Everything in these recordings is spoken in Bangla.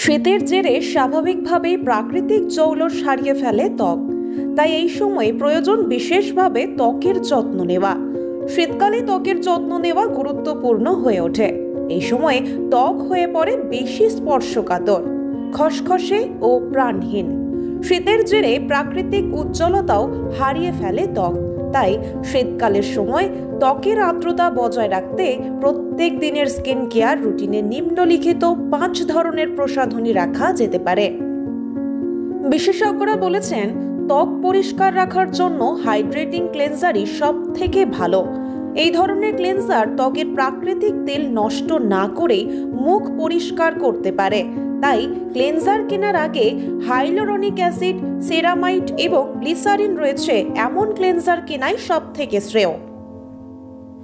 শীতের জেরে স্বাভাবিকভাবেই প্রাকৃতিক জৌলস হারিয়ে ফেলে ত্বক। তাই এই সময়ে প্রয়োজন বিশেষভাবে ত্বকের যত্ন নেওয়া। শীতকালে ত্বকের যত্ন নেওয়া গুরুত্বপূর্ণ হয়ে ওঠে। এই সময়ে ত্বক হয়ে পড়ে বেশি স্পর্শকাতর, খসখসে ও প্রাণহীন। শীতের জেরে প্রাকৃতিক উজ্জ্বলতাও হারিয়ে ফেলে ত্বক। তাই শীতকালের সময় ত্বকের আর্দ্রতা বজায় রাখতে প্রত্যেক দিনের স্কিন কেয়ার রুটিনে নিম্নলিখিত 5 ধরনের প্রসাধনী রাখা যেতে পারে। বিশেষজ্ঞরা বলেছেন, ত্বক পরিষ্কার রাখার জন্য হাইড্রেটিং ক্লেনজারই সব থেকে ভালো। এই ধরনের ক্লেনজার ত্বকের প্রাকৃতিক তেল নষ্ট না করে মুখ পরিষ্কার করতে পারে। তাই ক্লেনজার কেনার আগে হাইলোরনিক অ্যাসিড, সেরামাইড এবং গ্লিসারিন রয়েছে এমন ক্লেনজার কেনাই সব থেকে শ্রেয়।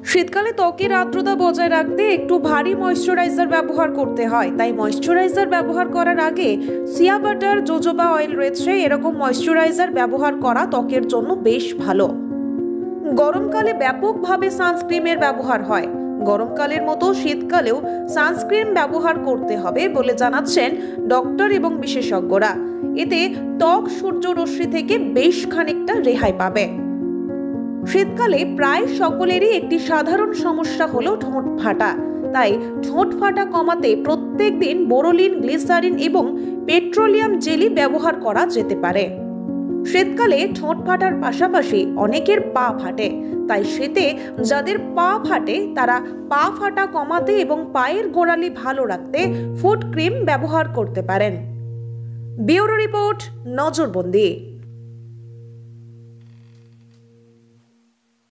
শীতকালে ত্বকের আর্দ্রতা বজায় রাখতে একটু ভারী ময়শ্চারাইজার ব্যবহার করতে হয়। তাই ময়শ্চারাইজার ব্যবহার করার আগে সিয়া বাটার, জোজোবা অয়েল রয়েছে এরকম ময়শ্চারাইজার ব্যবহার করা ত্বকের জন্য বেশ ভালো। গরমকালে ব্যাপকভাবে সানস্ক্রিনের ব্যবহার হয়। গরমকালের মতো শীতকালেও সানস্ক্রিন ব্যবহার করতে হবে বলে জানাচ্ছেন ডক্টর এবং বিশেষজ্ঞরা। এতে ত্বক সূর্যরশ্মি থেকে বেশ খানিকটা রেহাই পাবে। শীতকালে প্রায় সকলেরই একটি সাধারণ সমস্যা হলো ঠোঁট ফাটা। তাই ঠোঁট ফাটা কমাতে প্রত্যেক দিন বোরোলিন, গ্লিসারিন এবং পেট্রোলিয়াম জেলি ব্যবহার করা যেতে পারে। শীতকালে ঠোঁট ফাটার পাশাপাশি অনেকের পা ফাটে। তাই শীতে যাদের পা ফাটে তারা পা ফাটা কমাতে এবং পায়ের গোড়ালি ভালো রাখতে ফুট ক্রিম ব্যবহার করতে পারেন। Bureau report, নজরবন্দি।